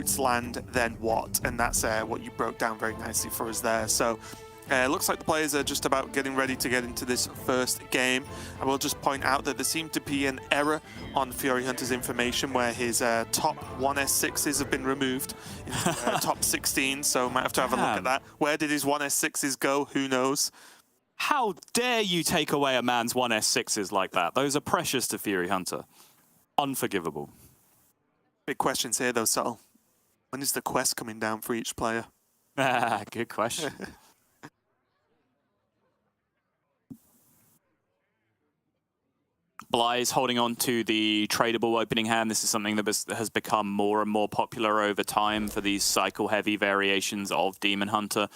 Druid's land, then what? And that's what you broke down very nicely for us there. So looks like the players are just about getting ready to get into this first game. I will just point out that there seemed to be an error on Furyhunter's information where his top 1S6s have been removed into top 16, so might have to have a look at that. Where did his 1S6s go? Who knows? How dare you take away a man's 1S6s like that? Those are precious to Furyhunter. Unforgivable. Big questions here though, Subtle. When is the quest coming down for each player? Good question. xBlyzes holding on to the tradable opening hand. This is something that has become more and more popular over time for these cycle-heavy variations of Demon Hunter.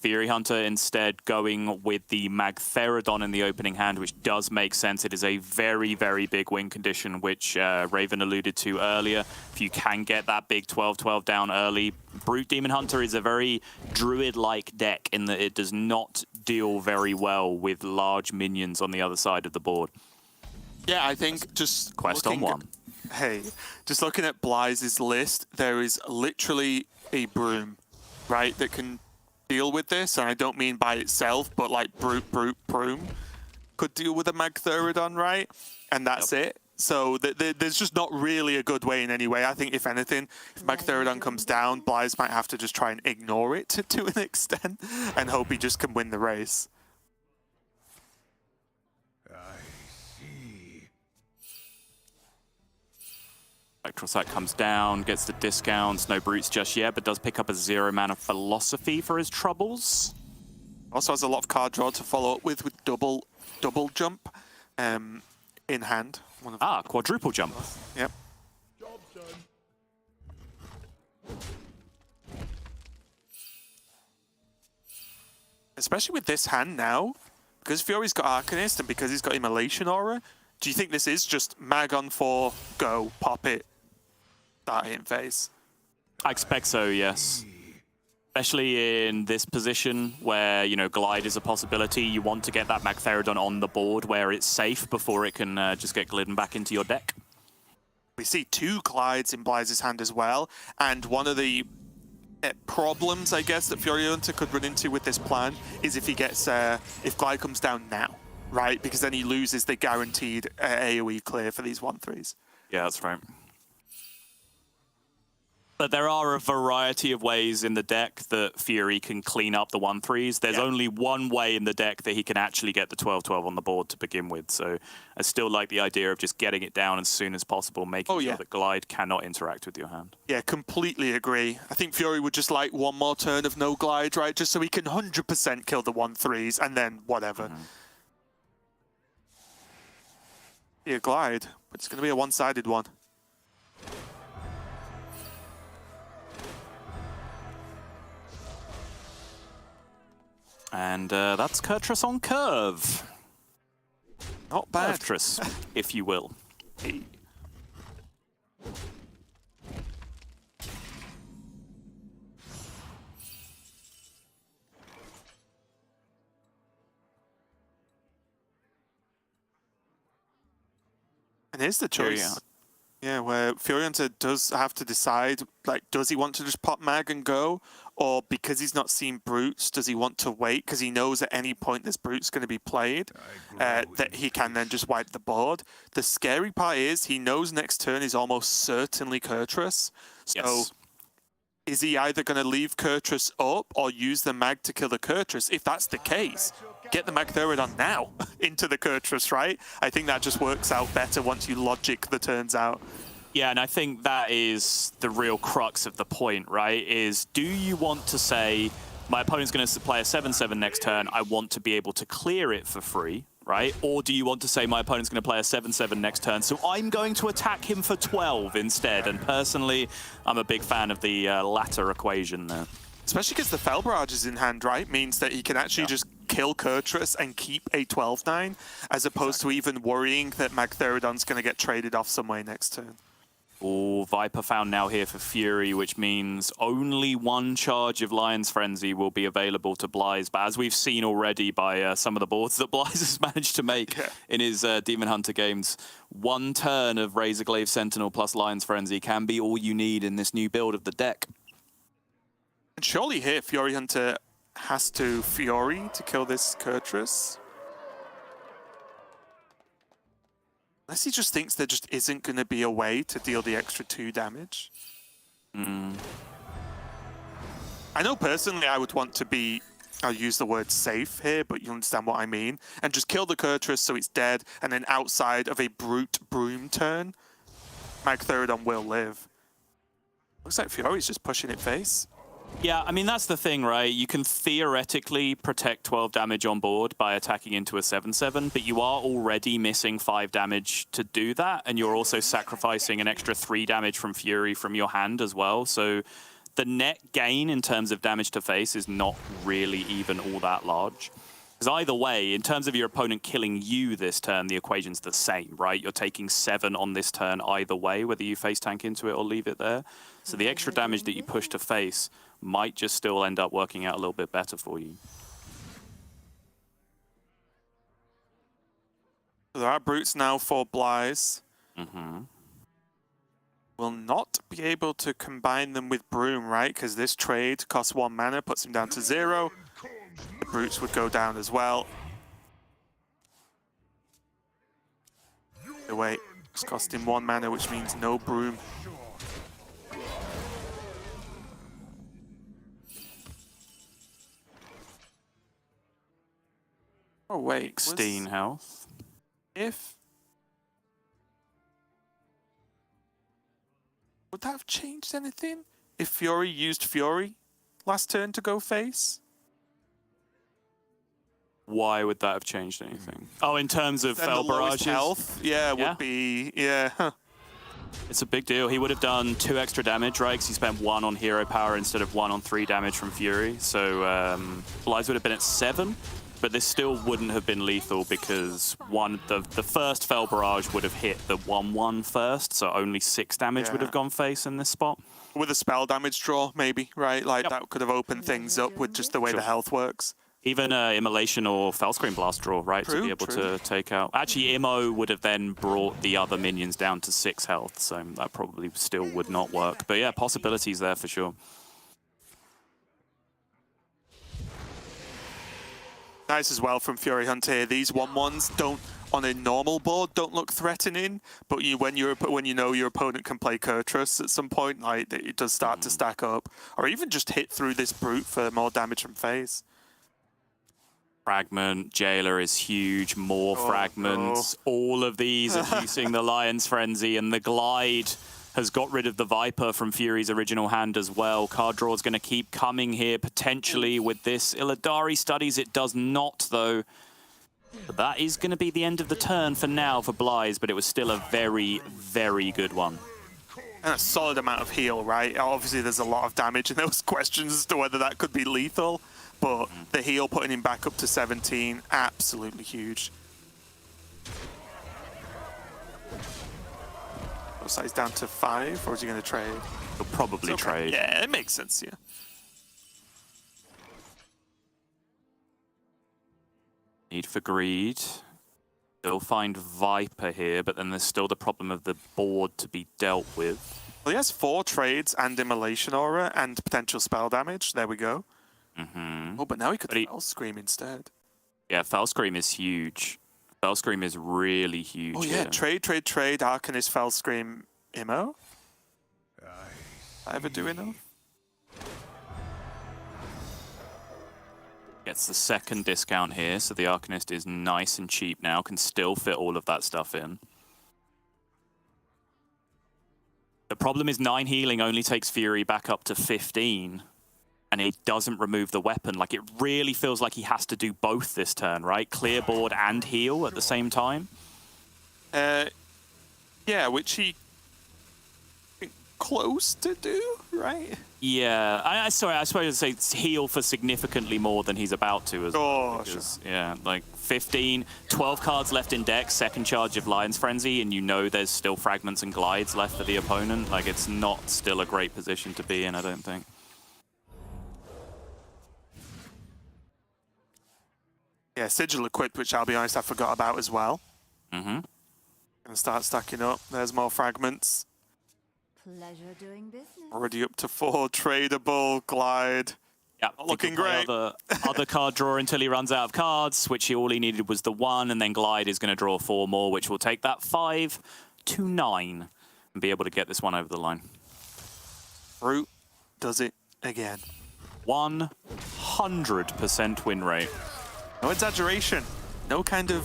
Furyhunter instead going with the Magtheridon in the opening hand, which does make sense. It is a very, very big win condition, which Raven alluded to earlier. If you can get that big 12-12 down early, Brute Demon Hunter is a very Druid-like deck in that it does not deal very well with large minions on the other side of the board. Yeah, I think just quest on one. Hey, just looking at xBlyzes list, there is literally a broom, right, that can deal with this, and I don't mean by itself, but like broom could deal with a Magtheridon, right? And that's it. So there's just not really a good way in any way. I think if anything, if Magtheridon comes down, xBlyzes might have to just try and ignore it to an extent and hope he just can win the race. Electrosight comes down, gets the discounts, no brutes just yet, but does pick up a 0-mana philosophy for his troubles. Also has a lot of card draw to follow up with double jump in hand. Quadruple jump. Yep. Especially with this hand now, because Fury's got Arcanist and because he's got Immolation Aura, do you think this is just mag on 4, go, pop it, start hitting phase? I expect so, yes. Especially in this position where, you know, glide is a possibility. You want to get that Magtheridon on the board where it's safe before it can just get glidden back into your deck. We see 2 glides in xBlyzes' hand as well, and one of the problems, I guess, that Furyhunter could run into with this plan is if he gets, if glide comes down now. Right, because then he loses the guaranteed AoE clear for these 1/3s. Yeah, that's right. But there are a variety of ways in the deck that Fury can clean up the 1/3s. There's only one way in the deck that he can actually get the 12-12 on the board to begin with. So I still like the idea of just getting it down as soon as possible, making sure that glide cannot interact with your hand. Yeah, completely agree. I think Fury would just like one more turn of no glide, right? Just so he can 100% kill the 1/3s and then whatever. Be a glide, but it's going to be a one-sided one. And that's Kurtrus on curve. Not bad. Kurtrus, if you will. Hey. And here's the choice. Yeah, where Furyhunter does have to decide, like, does he want to just pop mag and go? Or because he's not seen brutes, does he want to wait? Because he knows at any point this brute's going to be played, that he can then just wipe the board. The scary part is he knows next turn is almost certainly Kurtrus. So is he either going to leave Kurtrus up or use the mag to kill the Kurtrus? If that's the case, get the Magtheridon now into the Kurtrus, right? I think that just works out better once you logic the turns out. Yeah, and I think that is the real crux of the point, right? Is do you want to say, my opponent's going to play a 7-7 next turn, I want to be able to clear it for free, right? Or do you want to say my opponent's going to play a 7-7 next turn, so I'm going to attack him for 12 instead? And personally, I'm a big fan of the latter equation there. Especially because the Fel Barrage is in hand, right? Means that he can actually just kill Kurtrus and keep a 12-9, as opposed to even worrying that Magtheridon's going to get traded off some way next turn. Oh, Viper found now here for Fury, which means only one charge of Lion's Frenzy will be available to Blyze. But as we've seen already by some of the boards that Blyze has managed to make in his Demon Hunter games, one turn of Razorglaive Sentinel plus Lion's Frenzy can be all you need in this new build of the deck. And surely here, Furyhunter has to Fury to kill this Kurtrus. Unless he just thinks there just isn't going to be a way to deal the extra 2 damage. I know personally I would want to be, I'll use the word safe here, but you understand what I mean. And just kill the Kurtrus so it's dead, and then outside of a Brute Broom turn, Magtheridon will live. Looks like Fury's just pushing it face. Yeah, I mean, that's the thing, right? You can theoretically protect 12 damage on board by attacking into a 7/7, but you are already missing 5 damage to do that, and you're also sacrificing an extra 3 damage from Fury from your hand as well. So the net gain in terms of damage to face is not really even all that large. Because either way, in terms of your opponent killing you this turn, the equation's the same, right? You're taking 7 on this turn either way, whether you face tank into it or leave it there. So the extra damage that you push to face might just still end up working out a little bit better for you. There are Brutes now for Blyze. Mm-hmm. Will not be able to combine them with Broom, right? Because this trade costs 1 mana, puts him down to 0. The Brutes would go down as well. Wait, it's costing 1 mana, which means no Broom. Oh wait, 16 health. If... Would that have changed anything? If Fury used Fury last turn to go face? Why would that have changed anything? Oh, in terms of Fel Barrage's health? Yeah, would be... Yeah. It's a big deal. He would have done 2 extra damage, right? Because he spent 1 on hero power instead of 1 on 3 damage from Fury. So Blyze would have been at 7. But this still wouldn't have been lethal because the first Fel Barrage would have hit the 1/1 first, so only 6 damage would have gone face in this spot. With a spell damage draw, maybe, right? Like that could have opened things up with just the way the health works. Even Immolation or Fellscream Blast draw, right, to be able to take out. Actually, Immo would have then brought the other minions down to 6 health, so that probably still would not work. But yeah, possibilities there for sure. Nice as well from Furyhunter here. These 1/1s don't, on a normal board, don't look threatening, but when you know your opponent can play Kurtrus at some point, like it does start to stack up, or even just hit through this Brute for more damage from phase. Fragment, Jailer is huge, more fragments. No. All of these are using the Lion's Frenzy, and the Glide has got rid of the Viper from Fury's original hand as well. Card draw is going to keep coming here, potentially, with this. Illidari Studies, it does not, though. But that is going to be the end of the turn for now for Blyze, but it was still a very, very good one. And a solid amount of heal, right? Obviously, there's a lot of damage, and there was questions as to whether that could be lethal. But the heal putting him back up to 17, absolutely huge. So he's down to 5, or is he going to trade? He'll probably trade. Yeah, it makes sense, yeah. Need for greed. They'll find Viper here, but then there's still the problem of the board to be dealt with. Well, he has 4 trades and Immolation Aura and potential spell damage. There we go. Oh, but now he could Fellscream instead. Yeah, Fellscream is huge. Fellscream is really huge. Oh yeah, trade, Arcanist, Fellscream, Immo. I ever do enough? Gets the second discount here, so the Arcanist is nice and cheap now, can still fit all of that stuff in. The problem is 9 healing only takes Fury back up to 15. And it doesn't remove the weapon. Like, it really feels like he has to do both this turn, right? Clear board and heal at the same time. Yeah, which he close to do, right? Yeah, sorry, I suppose I'd say heal for significantly more than he's about to as well. Because, yeah, like 15, 12 cards left in deck, second charge of Lion's Frenzy, and you know there's still fragments and glides left for the opponent. Like, it's not still a great position to be in, I don't think. Yeah, Sigil equipped, which I'll be honest, I forgot about as well. Mm-hmm. Gonna start stacking up. There's more fragments. Pleasure doing business. Already up to 4 tradable glide. Yeah, looking great. Other card draw until he runs out of cards, which all he needed was the 1, and then Glide is going to draw 4 more, which will take that 5 to 9 and be able to get this one over the line. Brute does it again. 100% win rate. No exaggeration. No kind of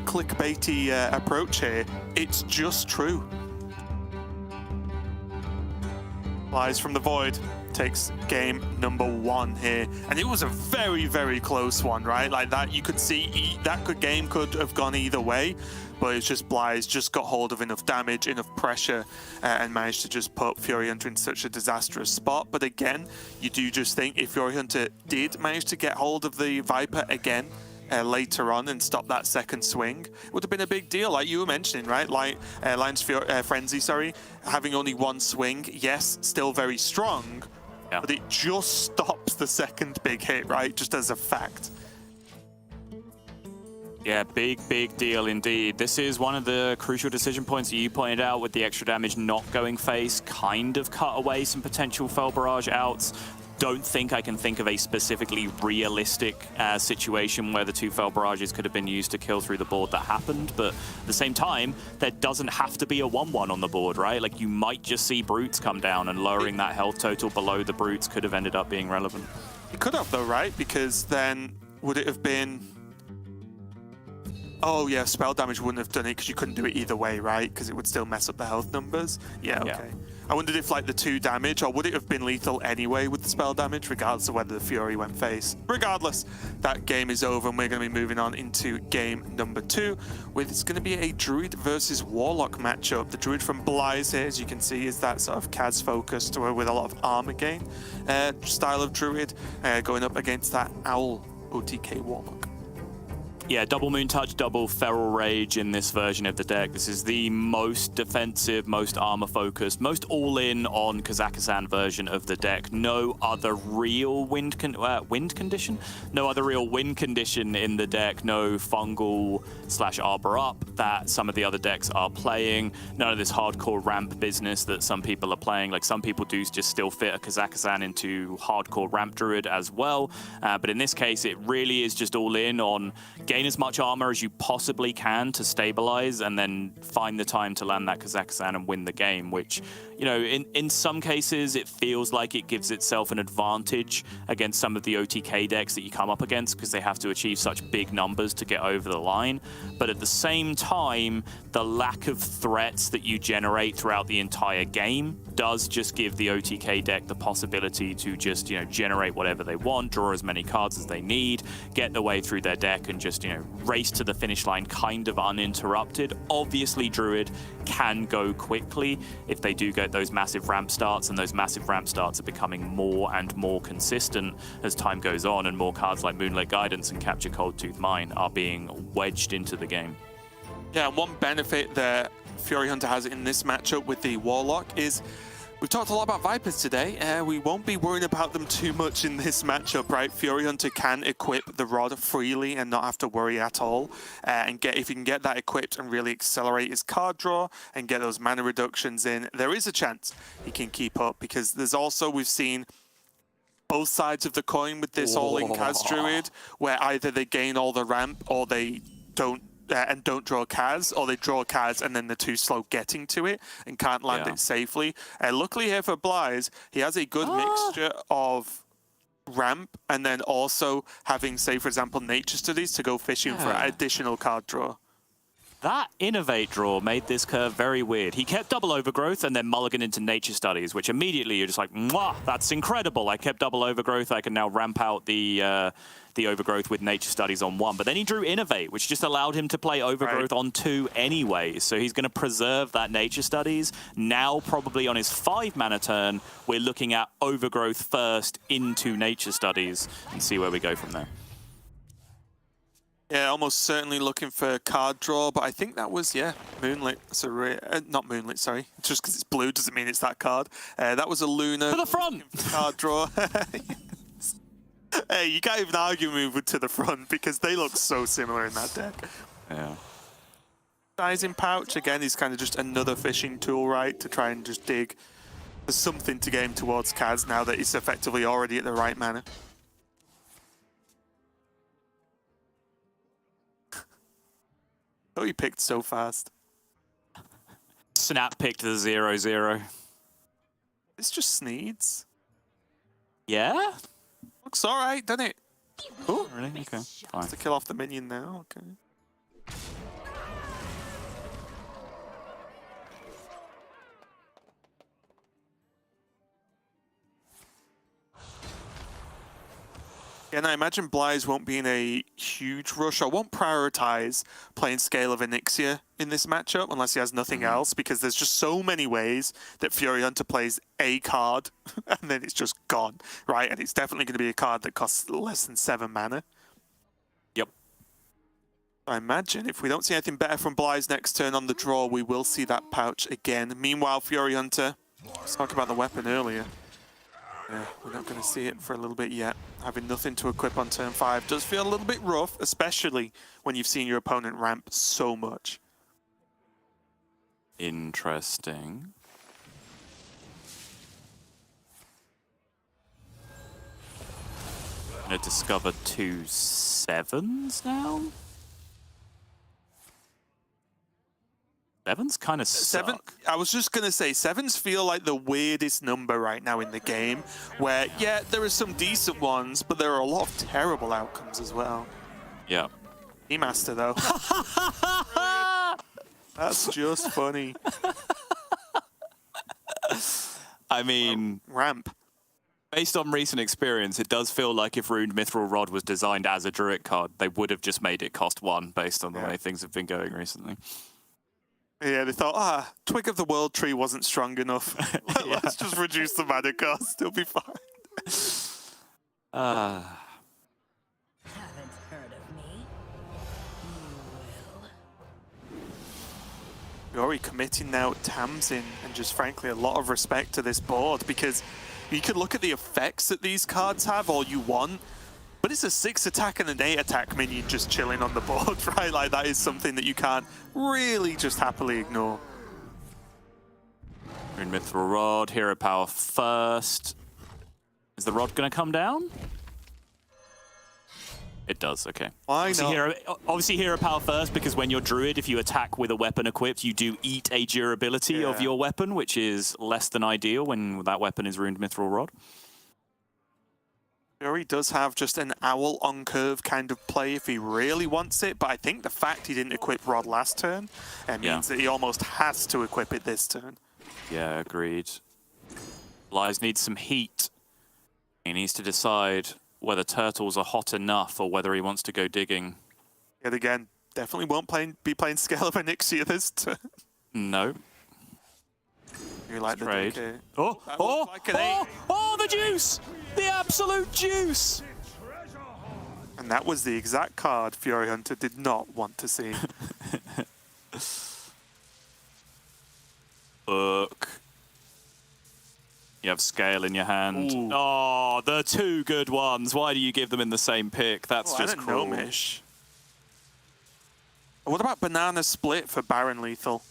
clickbaity approach here. It's just true. Flies from the void. Takes game number 1 here, and it was a very, very close one, right? Like that, you could see that game could have gone either way, but it's just Blaze just got hold of enough damage, enough pressure, and managed to just put Furyhunter in such a disastrous spot. But again, you do just think if Furyhunter did manage to get hold of the Viper again later on and stop that second swing, it would have been a big deal, like you were mentioning, right? Like Lion's Frenzy, sorry, having only 1 swing, yes, still very strong. Yeah. But it just stops the second big hit, right? Just as a fact. Yeah, big deal indeed. This is one of the crucial decision points that you pointed out with the extra damage not going face. Kind of cut away some potential Fel Barrage outs. Don't think I can think of a specifically realistic situation where the 2 Fel Barrages could have been used to kill through the board that happened, but at the same time, there doesn't have to be a 1-1 on the board, right? Like, you might just see Brutes come down, and lowering that health total below the Brutes could have ended up being relevant. It could have though, right? Because then would it have been... Oh yeah, spell damage wouldn't have done it because you couldn't do it either way, right? Because it would still mess up the health numbers. Yeah, okay. Yeah. I wondered if like the 2 damage, or would it have been lethal anyway with the spell damage, regardless of whether the Fury went face. Regardless, that game is over, and we're going to be moving on into game number 2, with it's going to be a Druid versus Warlock matchup. The Druid from xBlyzes here, as you can see, is that sort of Kaz focused with a lot of armor gain style of Druid, going up against that Owl OTK Warlock. Yeah, double Moon Touch, double Feral Rage in this version of the deck. This is the most defensive, most armor-focused, most all-in on Kazakhstan version of the deck. No other real wind condition? No other real win condition in the deck. No fungal / arbor up that some of the other decks are playing. None of this hardcore ramp business that some people are playing. Like, some people do just still fit a Kazakhstan into hardcore ramp druid as well. But in this case, it really is just all-in on gain as much armor as you possibly can to stabilize, and then find the time to land that Kazakhstan and win the game, which, you know, in some cases it feels like it gives itself an advantage against some of the OTK decks that you come up against, because they have to achieve such big numbers to get over the line. But at the same time, the lack of threats that you generate throughout the entire game does just give the OTK deck the possibility to just, you know, generate whatever they want, draw as many cards as they need, get their way through their deck, and just, you know, race to the finish line kind of uninterrupted. Obviously, Druid can go quickly if they do get those massive ramp starts, and those massive ramp starts are becoming more and more consistent as time goes on, and more cards like Moonlit Guidance and Capture Coldtooth Mine are being wedged into the game. Yeah, and one benefit that Furyhunter has in this matchup with the Warlock is we've talked a lot about Vipers today. We won't be worrying about them too much in this matchup, right? Furyhunter can equip the Rod freely and not have to worry at all. And if he can get that equipped and really accelerate his card draw and get those mana reductions in, there is a chance he can keep up, because there's also, we've seen both sides of the coin with this all-in Kaz Druid, where either they gain all the ramp or they don't draw Kaz, or they draw Kaz and then they're too slow getting to it and can't land it safely. Luckily here for xBlyzes, he has a good mixture of ramp and then also having, say, for example, nature studies to go fishing for additional card draw. That Innovate draw made this curve very weird. He kept double Overgrowth and then mulligan into Nature Studies, which immediately you're just like, mwah, that's incredible. I kept double Overgrowth. I can now ramp out the Overgrowth with Nature Studies on 1. But then he drew Innovate, which just allowed him to play Overgrowth on 2 anyway. So he's going to preserve that Nature Studies. Now, probably on his 5-mana turn, we're looking at Overgrowth first into Nature Studies and see where we go from there. Yeah, almost certainly looking for a card draw, but I think that was, yeah, Moonlit. So, not Moonlit, sorry. Just because it's blue doesn't mean it's that card. That was a Luna. To the front! Card draw. Hey, you can't even argue move to the front because they look so similar in that deck. Yeah. Sizing pouch, again, is kind of just another fishing tool, right? To try and just dig for something to get him towards Kaz now that he's effectively already at the right mana. Oh, he picked so fast. Snap picked the 0/0. It's just Sneeds. Yeah? Looks alright, doesn't it? Oh, Really? Okay, fine. to kill off the minion now, okay. Yeah, and I imagine Blyze won't be in a huge rush. I won't prioritize playing Scale of Onyxia in this matchup unless he has nothing else, because there's just so many ways that Furyhunter plays a card and then it's just gone, right? And it's definitely going to be a card that costs less than 7 mana. Yep. I imagine if we don't see anything better from Blyze next turn on the draw, we will see that pouch again. Meanwhile, Furyhunter, let's talk about the weapon earlier. Yeah, we're not going to see it for a little bit yet. Having nothing to equip on turn 5 does feel a little bit rough, especially when you've seen your opponent ramp so much. Interesting. Gonna discover 2 7s now? 7s kind of suck. I was just going to say, 7s feel like the weirdest number right now in the game, where, yeah, there are some decent ones, but there are a lot of terrible outcomes as well. Yeah. E-Master, though. That's just funny. I mean, Ramp. based on recent experience, it does feel like if Ruined Mithril Rod was designed as a Druid card, they would have just made it cost 1 based on the way things have been going recently. Yeah, they thought, Twig of the World Tree wasn't strong enough. Let's just reduce the mana cost. It'll be fine. Haven't heard of me? You will. Yori committing now Tamsin, and just frankly a lot of respect to this board, because you could look at the effects that these cards have all you want, but it's a 6 attack and an 8 attack minion just chilling on the board, right? Like, that is something that you can't really just happily ignore. Ruined Mithril Rod, Hero Power first. Is the rod going to come down? It does, okay. Why not? Obviously Hero Power first, because when you're Druid, if you attack with a weapon equipped, you do eat a durability of your weapon, which is less than ideal when that weapon is Ruined Mithril Rod. Yori does have just an owl on curve kind of play if he really wants it, but I think the fact he didn't equip Rod last turn means that he almost has to equip it this turn. Yeah, agreed. Lies needs some heat. He needs to decide whether turtles are hot enough or whether he wants to go digging. Yet again, definitely won't be playing Scale of Onyxia this turn. No. You like Trade. the The juice! The absolute juice! And that was the exact card Furyhunter did not want to see. Look. You have Scale in your hand. Ooh. Oh, the 2 good ones. Why do you give them in the same pick? That's just I don't cruel. know, Mish. What about Banana Split for Baron Lethal?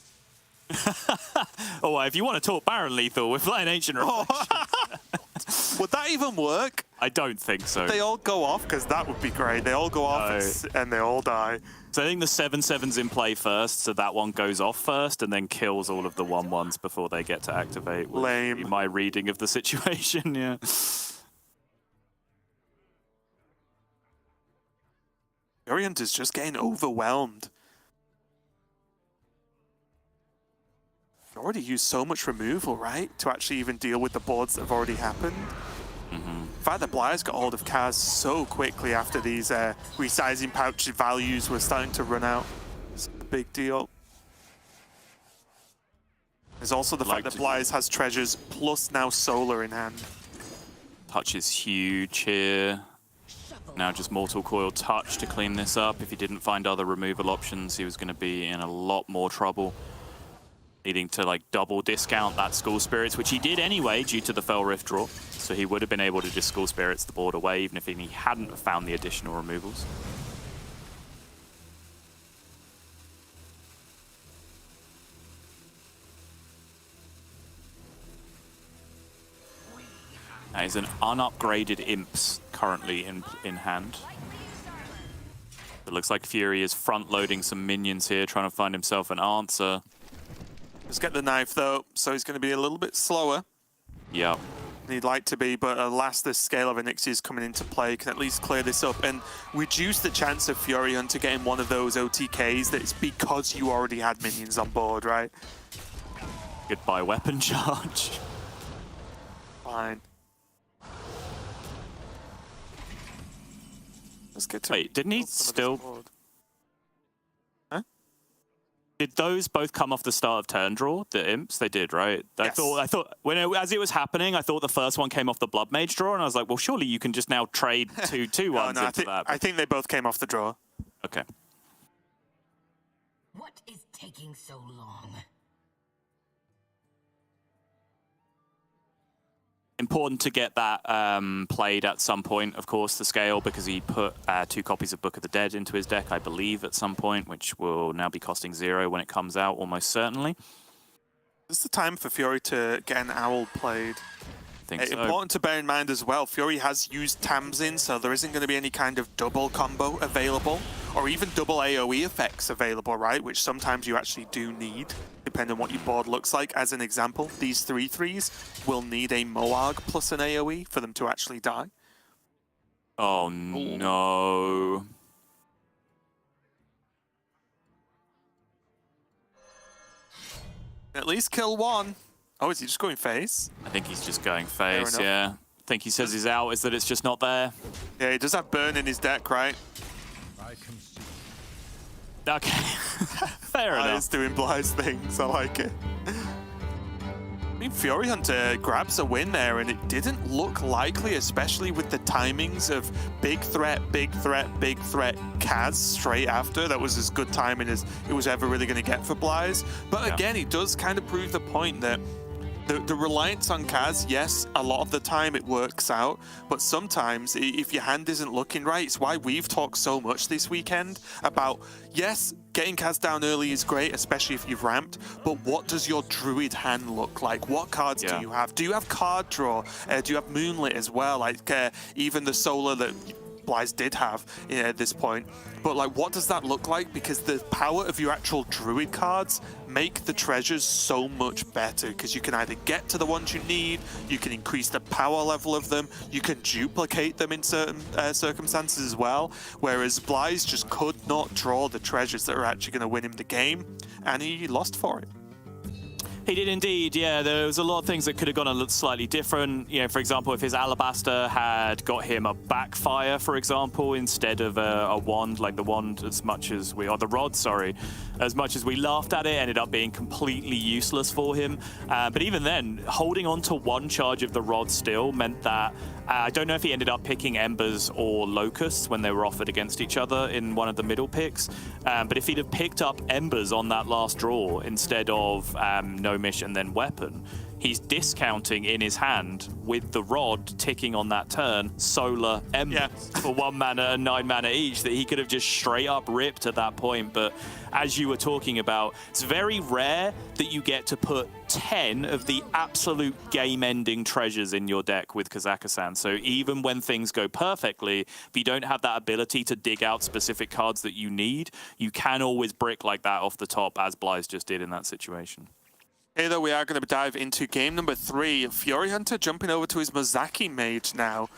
Oh, if you want to talk Baron Lethal, we're playing Ancient Reflection. Would that even work? I don't think so. They all go off, because that would be great. They all go off and they all die. So I think the 7/7's in play first, so that one goes off first and then kills all of the 1/1s before they get to activate. Lame. My reading of the situation, yeah. Furyhunter's just getting overwhelmed. You already used so much removal, right? To actually even deal with the boards that have already happened. The fact that Blyze got hold of Kaz so quickly after these resizing pouch values were starting to run out. It's a big deal. There's also the fact that Blyze has treasures plus now solar in hand. Touch is huge here. Now just Mortal Coil Touch to clean this up. If he didn't find other removal options, he was going to be in a lot more trouble. Needing to like double discount that School Spirits, which he did anyway due to the Fell Rift draw. So he would have been able to just School Spirits the board away even if he hadn't found the additional removals. Now he's an unupgraded Imps currently in hand. It looks like Fury is front-loading some minions here, trying to find himself an answer. Let's get the knife though, so he's going to be a little bit slower. Yeah. than he'd like to be, but alas, this scale of Onyxia's coming into play can at least clear this up and reduce the chance of Furyhunter getting one of those OTKs that it's because you already had minions on board, right? Goodbye weapon charge. Fine. Let's get to Wait, didn't he still... Did those both come off the start of turn draw? The imps, they did, right? Yes. I thought when as it was happening, I thought the first one came off the Blood Mage draw, and I was like, well, surely you can just now trade two ones into that. I think they both came off the draw. Okay. What is taking so long? Important to get that played at some point, of course, the scale, because he put 2 copies of Book of the Dead into his deck, I believe, at some point, which will now be costing 0 when it comes out, almost certainly. This is the time for Fury to get an Owl played. I think so. Important to bear in mind as well, Fury has used Tamsin, so there isn't going to be any kind of double combo available, or even double AoE effects available, right? Which sometimes you actually do need, depending on what your board looks like. As an example, these 3/3s will need a Moarg plus an AoE for them to actually die. Oh no. At least kill one. Oh, is he just going face? I think he's just going face, enough. yeah. I think he says he's out, is that it's just not there. Yeah, he does have burn in his deck, right? Okay. Fair enough. He's doing Bly's things, I like it. I mean, Furyhunter grabs a win there, and it didn't look likely, especially with the timings of big threat, big threat, big threat, Kaz straight after. That was as good timing as it was ever really going to get for Bly's. But again, he does kind of prove the point that the reliance on Kaz, yes, a lot of the time it works out, but sometimes if your hand isn't looking right, it's why we've talked so much this weekend about, yes, getting Kaz down early is great, especially if you've ramped, but what does your Druid hand look like? What cards do you have? Do you have card draw? Do you have Moonlit as well? Like even the Solar that Bly's did have at this point. But like, what does that look like? Because the power of your actual Druid cards make the treasures so much better, because you can either get to the ones you need, you can increase the power level of them, you can duplicate them in certain circumstances as well, whereas Bly's just could not draw the treasures that are actually going to win him the game, and he lost for it. He did indeed, yeah. There was a lot of things that could have gone a little slightly different. You know, for example, if his Alabaster had got him a backfire, for example, instead of a wand, like the wand, as much as the rod, sorry, as much as we laughed at it, ended up being completely useless for him. But even then, holding on to one charge of the rod still meant that I don't know if he ended up picking Embers or Locusts when they were offered against each other in one of the middle picks. But if he'd have picked up Embers on that last draw instead of Nomish and then Weapon, he's discounting in his hand with the rod ticking on that turn, Solar Embers for 1 mana and 9 mana each that he could have just straight up ripped at that point. But as you were talking about, it's very rare that you get to put 10 of the absolute game-ending treasures in your deck with Kazakhstan. So even when things go perfectly, if you don't have that ability to dig out specific cards that you need, you can always brick like that off the top, as Bly's just did in that situation. Here, though, we are going to dive into game number 3. Furyhunter jumping over to his Mozaki Mage now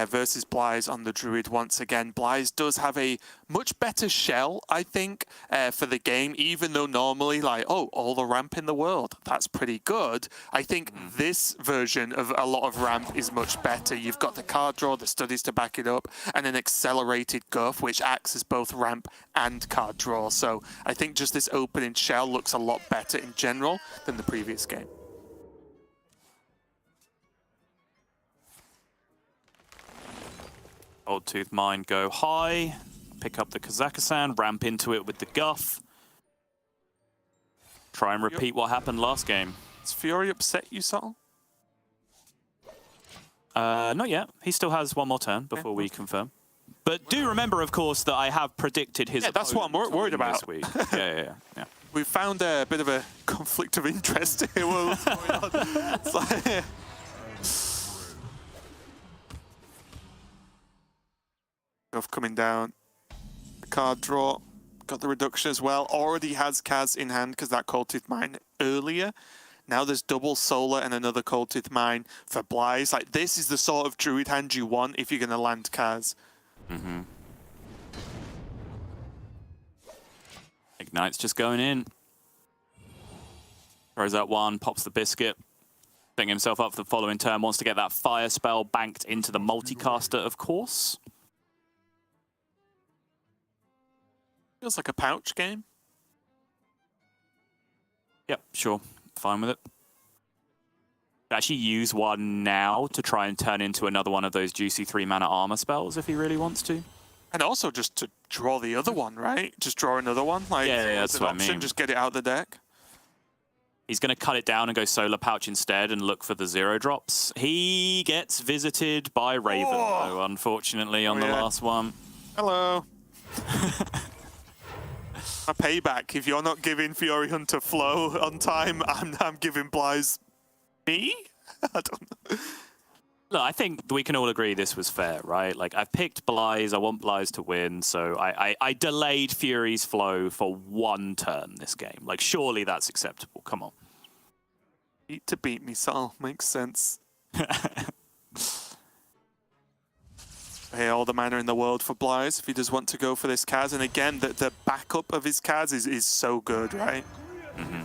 versus Bly's on the Druid once again. Bly's does have a much better shell, I think, for the game, even though normally, like, oh, all the ramp in the world, that's pretty good. I think this version of a lot of ramp is much better. You've got the card draw, the studies to back it up, and an accelerated guff, which acts as both ramp and card draw. So I think just this opening shell looks a lot better in general than the previous game. Cold Tooth Mine go high, pick up the Kazakhstan, ramp into it with the Guff. Try and repeat what happened last game. Does Fury upset you, Sol? Not yet. He still has one more turn before we confirm. But do remember, of course, that I have predicted his. Yeah, that's what I'm worried about. This week. Yeah. We found a bit of a conflict of interest here. What's going on? It's like, Guff coming down. The card draw. Got the reduction as well. Already has Kaz in hand because that Cold Tooth Mine earlier. Now there's double Solar and another Cold Tooth Mine for Blyze. Like, this is the sort of Druid hand you want if you're going to land Kaz. Ignite's just going in. Throws out one, pops the biscuit. Setting himself up for the following turn. Wants to get that fire spell banked into the multicaster, of course. Feels like a pouch game. Yep, sure. Fine with it. Actually use one now to try and turn into another one of those juicy 3-mana armor spells if he really wants to. And also just to draw the other one, right? Just draw another one. Like, yeah, that's what I mean. Just get it out of the deck. He's going to cut it down and go Solar Pouch instead and look for the 0 drops. He gets visited by Raven, though, unfortunately, on the last one. Hello. A payback. If you're not giving Furyhunter flow on time, I'm giving Blyze me? I don't know. Look, I think we can all agree this was fair, right? Like, I've picked Blyze, I want Blyze to win, so I delayed Fury's flow for 1 turn this game. Like, surely that's acceptable. Come on. Beat to beat me, Sal. Makes sense. Hey, all the mana in the world for Blyze if he does want to go for this Kaz. And again, the backup of his Kaz is so good, right?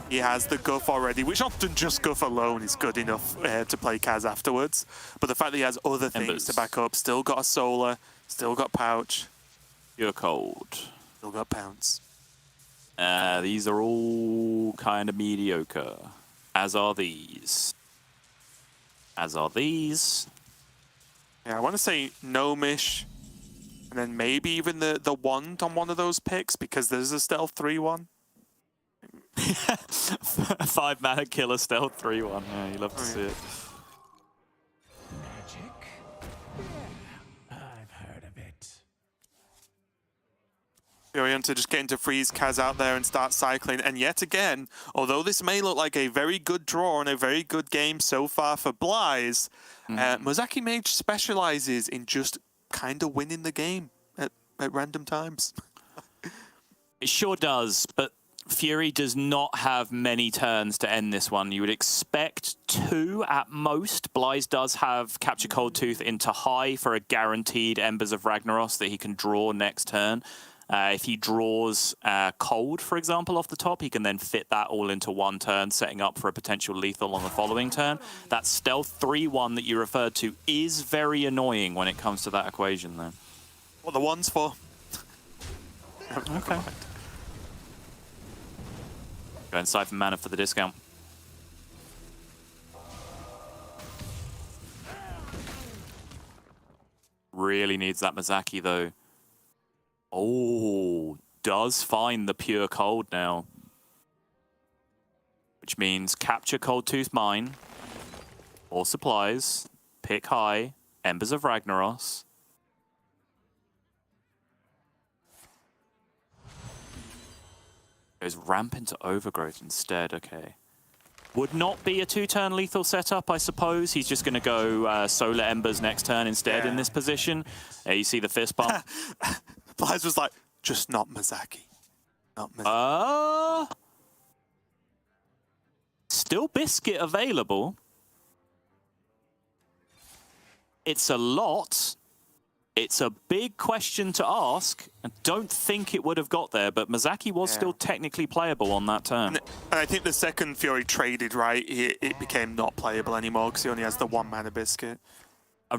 He has the Guff already, which often just Guff alone is good enough to play Kaz afterwards. But the fact that he has other things to back up, still got a Solar, still got Pouch. You're cold. Still got Pounce. These are all kind of mediocre. As are these. As are these. Yeah, I want to say Gnomish, and then maybe even the Wand on one of those picks, because there's a Stealth 3-1. 5-mana killer Stealth 3-1. Yeah, you love to see it. Magic? Yeah, I've heard of it. Furyhunter just getting to freeze Kaz out there and start cycling. And yet again, although this may look like a very good draw and a very good game so far for Blyze, Mozaki Mage specializes in just kind of winning the game at random times. It sure does, but Fury does not have many turns to end this one. You would expect 2 at most. Blyze does have Capture Cold Tooth into high for a guaranteed Embers of Ragnaros that he can draw next turn. If he draws Cold, for example, off the top, he can then fit that all into 1 turn, setting up for a potential lethal on the following turn. That Stealth 3-1 that you referred to is very annoying when it comes to that equation, though. What the one's for? Okay. Go and siphon mana for the discount. Really needs that Mozaki, though. Oh, does find the pure cold now. Which means capture Cold Tooth Mine, or supplies, pick high, Embers of Ragnaros. Goes ramp into Overgrowth instead, okay. Would not be a 2-turn lethal setup, I suppose. He's just going to go Solar Embers next turn instead in this position. You see the fist bump. Blyze was like, just not Mozaki. Not Mozaki. Still Biscuit available. It's a lot. It's a big question to ask. I don't think it would have got there, but Mozaki was still technically playable on that turn. And I think the second Fury traded, right, it became not playable anymore because he only has the 1-mana Biscuit.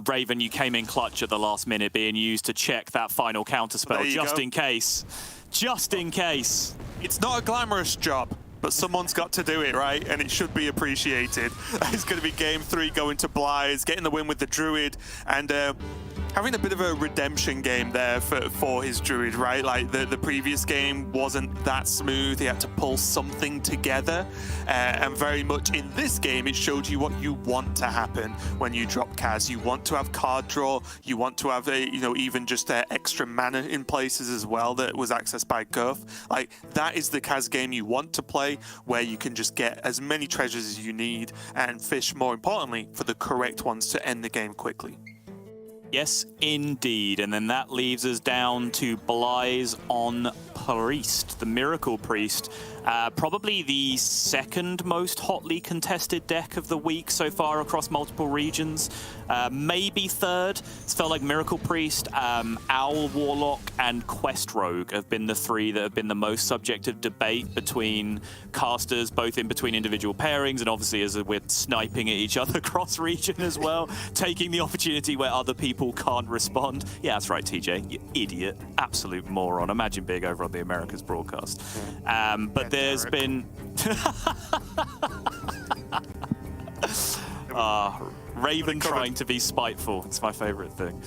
Raven, you came in clutch at the last minute, being used to check that final counterspell, just in case. Just in case. It's not a glamorous job, but someone's got to do it, right? And it should be appreciated. It's going to be game 3 going to Blyze, getting the win with the Druid. And having a bit of a redemption game there for his druid, right? Like the previous game wasn't that smooth. He had to pull something together, and very much in this game, it showed you what you want to happen when you drop Kaz. You want to have card draw. You want to have even just extra mana in places as well that was accessed by Guff. Like that is the Kaz game you want to play, where you can just get as many treasures as you need and fish, more importantly, for the correct ones to end the game quickly. Yes, indeed. And then that leaves us down to xBlyzes on Priest, the Miracle Priest. Probably the second most hotly contested deck of the week so far across multiple regions. Maybe third. It's felt like Miracle Priest, Owl Warlock, and Quest Rogue have been the three that have been the most subject of debate between casters, both in between individual pairings and obviously as we're sniping at each other cross-region as well, taking the opportunity where other people can't respond. Yeah, that's right, TJ, you idiot. Absolute moron. Imagine being over on the Americas broadcast. But there's been... Raven trying to be spiteful. It's my favorite thing.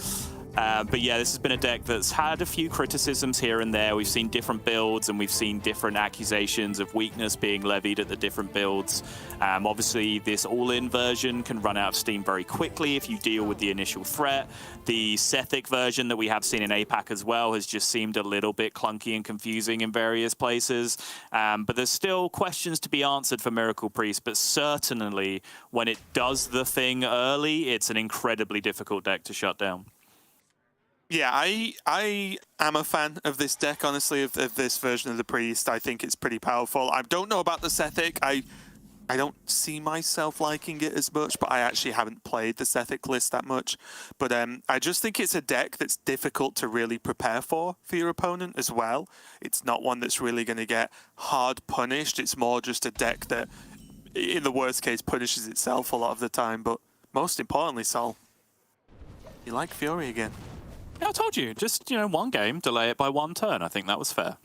But yeah, this has been a deck that's had a few criticisms here and there. We've seen different builds and we've seen different accusations of weakness being levied at the different builds. Obviously, this all-in version can run out of steam very quickly if you deal with the initial threat. The Sethic version that we have seen in APAC as well has just seemed a little bit clunky and confusing in various places. But there's still questions to be answered for Miracle Priest, but certainly when it does the thing early, it's an incredibly difficult deck to shut down. Yeah, I am a fan of this deck, honestly, of this version of the Priest. I think it's pretty powerful. I don't know about the Sethic. I don't see myself liking it as much, but I actually haven't played the Sethic list that much. But I just think it's a deck that's difficult to really prepare for your opponent as well. It's not one that's really going to get hard punished. It's more just a deck that, in the worst case, punishes itself a lot of the time. But most importantly, Sol, you like Fury again. Yeah, I told you. Just, one game, delay it by one turn. I think that was fair.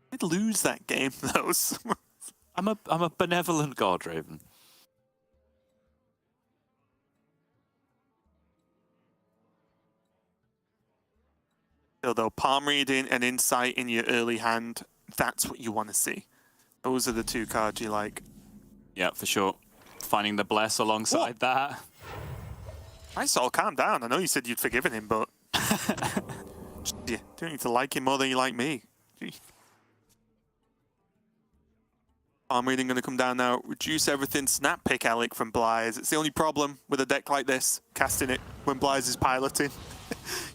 Did lose that game, though. I'm a benevolent god, Raven. Still, though, palm reading and insight in your early hand, that's what you want to see. Those are the two cards you like. Yeah, for sure. Finding the bless alongside that. Hi, Sol, calm down. I know you said you'd forgiven him, but you don't need to like him more than you like me. Gee. Palm reading going to come down now. Reduce everything. Snap pick Alec from xBlyzes. It's the only problem with a deck like this, casting it when xBlyzes is piloting.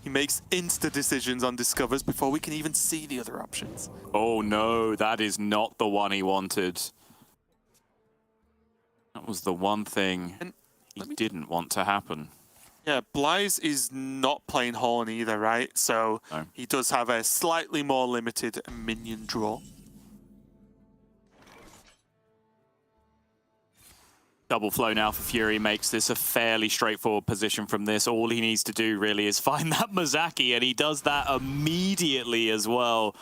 He makes insta decisions on discovers before we can even see the other options. Oh no, that is not the one he wanted. That was the one thing he didn't want to happen. Yeah, xBlyzes is not playing Horn either, right? So no. He does have a slightly more limited minion draw. Double flow now for Fury makes this a fairly straightforward position from this. All he needs to do really is find that Mozaki, and he does that immediately as well.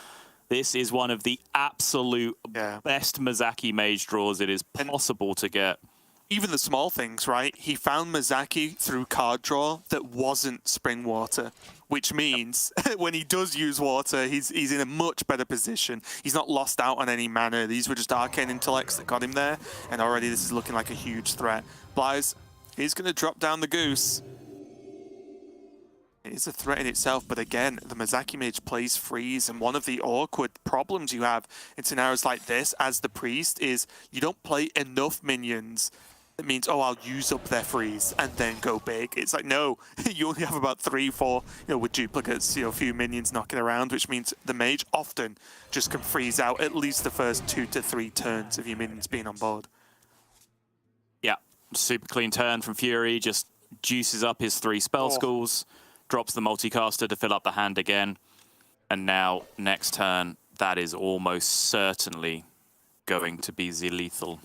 This is one of the absolute best Mozaki mage draws it is possible to get. Even the small things, right? He found Mozaki through card draw that wasn't spring water, which means when he does use water, he's in a much better position. He's not lost out on any mana. These were just arcane intellects that got him there, and already this is looking like a huge threat. xBlyzes is going to drop down the goose. It is a threat in itself, but again, the Mozaki mage plays freeze, and one of the awkward problems you have in scenarios like this as the priest is you don't play enough minions. It means, oh, I'll use up their freeze and then go big. It's like, no, you only have about 3, 4, with duplicates, a few minions knocking around, which means the mage often just can freeze out at least the first 2 to 3 turns of your minions being on board. Yeah, super clean turn from Fury, just juices up his 3 spell schools, drops the multicaster to fill up the hand again, and now, next turn, that is almost certainly going to be the lethal.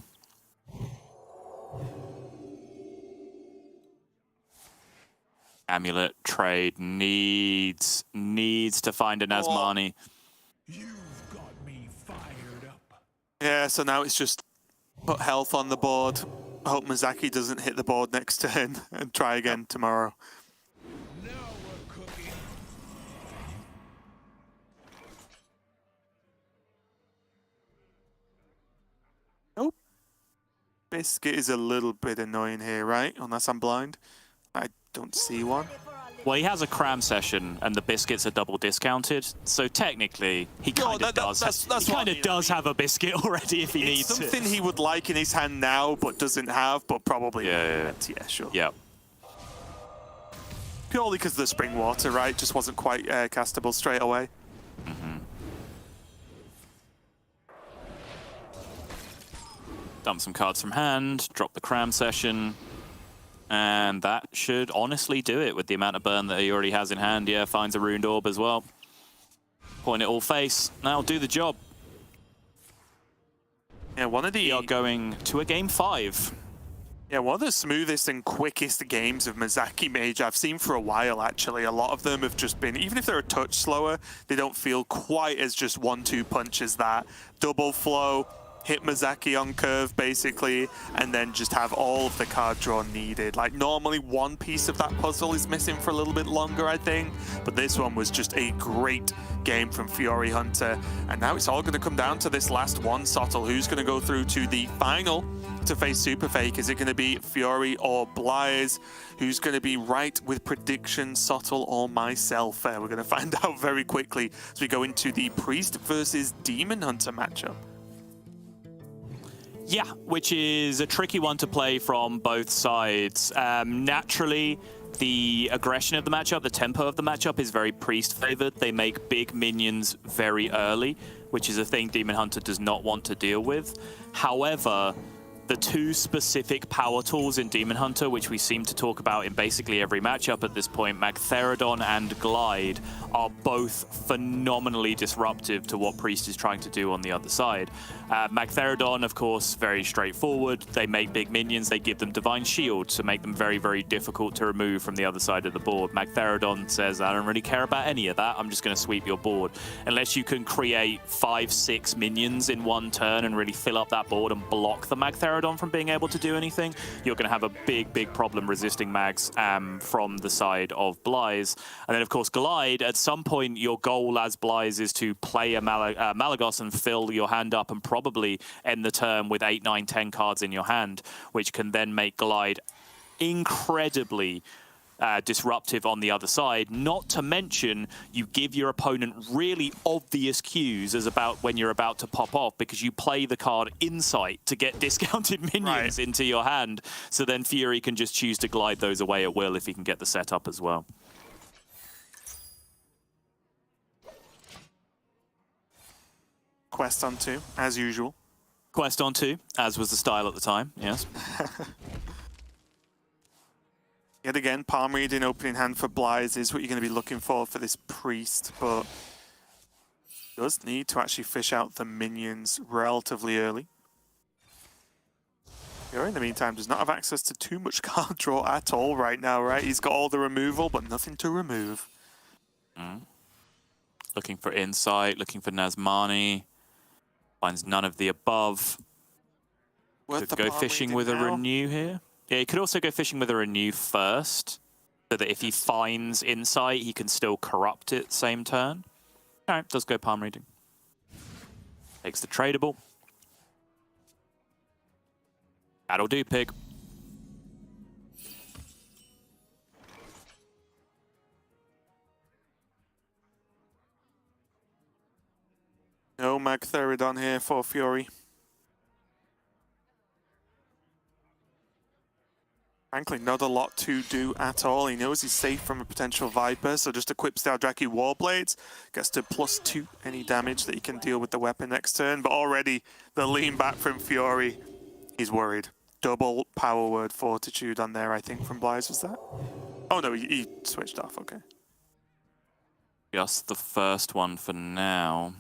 Amulet trade needs to find an Asmani. You've got me fired up. Yeah, so now it's just put health on the board. Hope Mozaki doesn't hit the board next turn and try again tomorrow. Never Biscuit is a little bit annoying here, right? Unless I'm blind. I don't see one. Well, he has a cram session, and the biscuits are double discounted. So technically, he kind of does have a biscuit already if he needs it. Something he would like in his hand now, but doesn't have, but probably. Yeah, sure. Yeah. Purely because the spring water, right? Just wasn't quite castable straight away. Dump some cards from hand, drop the cram session. And that should honestly do it with the amount of burn that he already has in hand. Yeah, finds a Ruined Orb as well. Point it all face. Now do the job. Yeah, We are going to a game 5. Yeah, one of the smoothest and quickest games of Mizaki Mage I've seen for a while, actually. A lot of them have just been, even if they're a touch slower, they don't feel quite as just 1-2 punch as that. Double flow, hit Mizaki on curve, basically, and then just have all of the card draw needed. Like, normally one piece of that puzzle is missing for a little bit longer, I think, but this one was just a great game from Furyhunter, and now it's all going to come down to this last one, Sottle. Who's going to go through to the final to face Superfake? Is it going to be Fury or Blaze? Who's going to be right with predictions, Sottle or myself? We're going to find out very quickly as we go into the Priest versus Demon Hunter matchup. Yeah, which is a tricky one to play from both sides. Naturally, the aggression of the matchup, the tempo of the matchup is very Priest-favored. They make big minions very early, which is a thing Demon Hunter does not want to deal with. However, the two specific power tools in Demon Hunter, which we seem to talk about in basically every matchup at this point, Magtheridon and Glide, are both phenomenally disruptive to what Priest is trying to do on the other side. Magtheridon, of course, very straightforward. They make big minions, they give them Divine Shield to make them very, very difficult to remove from the other side of the board. Magtheridon says, I don't really care about any of that, I'm just going to sweep your board. Unless you can create 5-6 minions in one turn and really fill up that board and block the Magtheridon from being able to do anything, you're going to have a big, big problem resisting mags from the side of Blaze. And then, of course, Glide, at some point, your goal as Blaze is to play a Malagos and fill your hand up and probably end the turn with 8, 9, 10 cards in your hand, which can then make Glide incredibly disruptive on the other side. Not to mention, you give your opponent really obvious cues as about when you're about to pop off, because you play the card Insight to get discounted minions into your hand, so then Fury can just choose to glide those away at will if he can get the setup as well. Quest on 2, as usual. Quest on 2, as was the style at the time, yes. Yet again, palm reading, opening hand for Blythe is what you're going to be looking for this Priest, but does need to actually fish out the minions relatively early. Fury, in the meantime, does not have access to too much card draw at all right now, right? He's got all the removal, but nothing to remove. Looking for Insight, looking for Nazmani. Finds none of the above. Could go fishing with a Renew here. Yeah, he could also go fishing with a Renew first, so that if he finds Insight, he can still corrupt it same turn. All right, does go palm reading. Takes the tradable. That'll do, Pig. No Magtheridon here for Fury. Frankly, not a lot to do at all. He knows he's safe from a potential Viper, so just equips the Eldraki Warblades. Gets to +2 any damage that he can deal with the weapon next turn. But already, the lean back from Fury, he's worried. Double power word Fortitude on there, I think, from Blythe, was that? Oh no, he switched off, okay. Just the first one for now.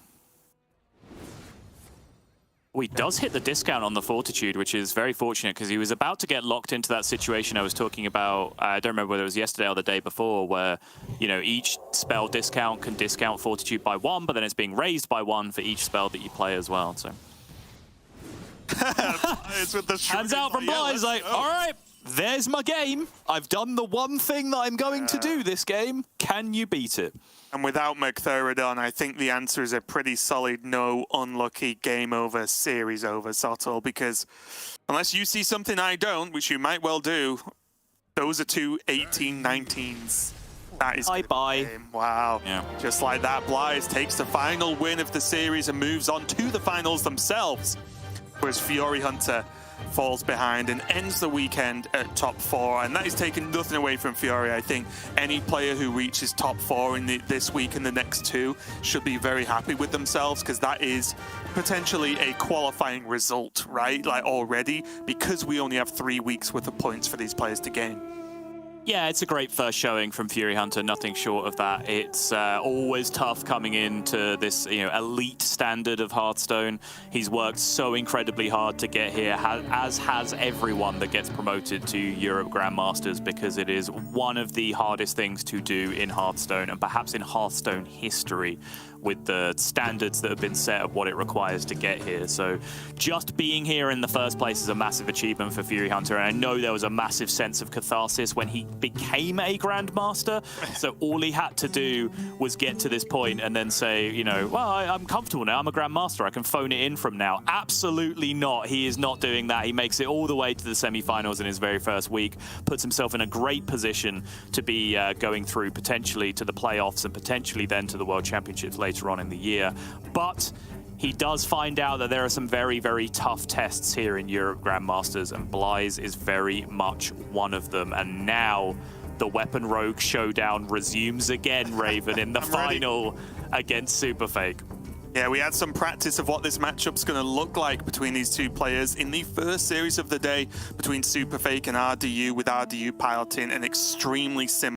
Oh, he does hit the discount on the Fortitude, which is very fortunate, because he was about to get locked into that situation I was talking about. I don't remember whether it was yesterday or the day before, where, you know, each spell discount can discount Fortitude by 1, but then it's being raised by 1 for each spell that you play as well. So it's with the hands out from Blythe, like, all right, there's my game. I've done the one thing that I'm going to do this game. Can you beat it? And without McTheridan, I think the answer is a pretty solid no, unlucky, game over, series over, Sottle, because unless you see something I don't, which you might well do, those are two 18-19s. That is bye. Wow. Yeah. Just like that, xBlyzes takes the final win of the series and moves on to the finals themselves. Whereas Furyhunter falls behind and ends the weekend at top 4, and that is taking nothing away from Fury. I think any player who reaches top 4 in this week and the next 2 should be very happy with themselves, because that is potentially a qualifying result, right? Like already, because we only have 3 weeks worth of points for these players to gain. Yeah, it's a great first showing from Furyhunter, nothing short of that. It's always tough coming into this elite standard of Hearthstone. He's worked so incredibly hard to get here, as has everyone that gets promoted to Europe Grandmasters, because it is one of the hardest things to do in Hearthstone, and perhaps in Hearthstone history, with the standards that have been set of what it requires to get here. So just being here in the first place is a massive achievement for Furyhunter, and I know there was a massive sense of catharsis when he became a Grandmaster. So all he had to do was get to this point and then say, well, I'm comfortable now, I'm a Grandmaster, I can phone it in from now. Absolutely not. He is not doing that. He makes it all the way to the semi-finals in his very first week, puts himself in a great position to be going through potentially to the playoffs and potentially then to the World Championships later on in the year. But he does find out that there are some very, very tough tests here in Europe Grandmasters, and xBlyzes is very much one of them. And now the Weapon Rogue showdown resumes again, Raven, in the final against Superfake. Yeah, we had some practice of what this matchup's going to look like between these two players in the first series of the day between Superfake and RDU, with RDU piloting an extremely similar